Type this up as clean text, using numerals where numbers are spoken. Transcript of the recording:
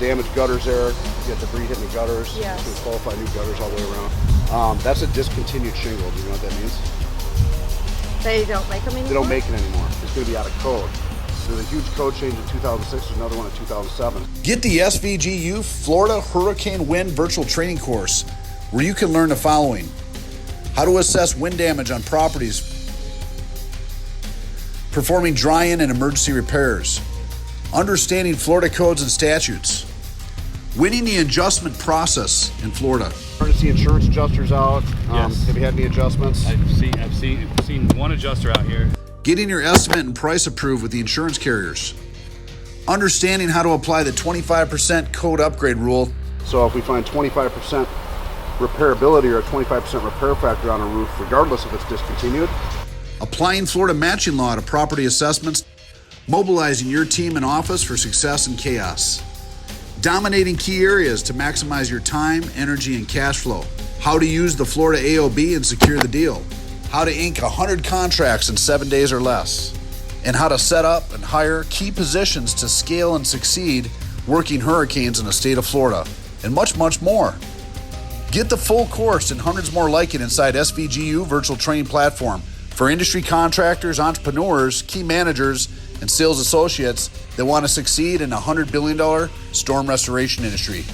Damaged gutters there, you got debris hitting the gutters. Yes. We qualify new gutters all the way around. That's a discontinued shingle. Do you know what that means? They don't make them anymore? They don't make it anymore. It's going to be out of code. There's a huge code change in 2006. There's another one in 2007. Get the SVG U Florida Hurricane Wind Virtual Training Course, where you can learn the following: how to assess wind damage on properties, performing dry-in and emergency repairs, understanding Florida codes and statutes, winning the adjustment process in Florida. Emergency insurance adjusters out. Yes. Have you had any adjustments? I've seen one adjuster out here. Getting your estimate and price approved with the insurance carriers. Understanding how to apply the 25% code upgrade rule. So if we find 25% repairability or a 25% repair factor on a roof, regardless if it's discontinued. Applying Florida matching law to property assessments. Mobilizing your team and office for success and chaos. Dominating key areas to maximize your time, energy, and cash flow. How to use the Florida AOB and secure the deal. How to ink 100 contracts in 7 days or less. And how to set up and hire key positions to scale and succeed working hurricanes in the state of Florida. And much, much more. Get the full course and hundreds more like it inside SVGU Virtual Training Platform for industry contractors, entrepreneurs, key managers, and sales associates that want to succeed in a $100 billion storm restoration industry.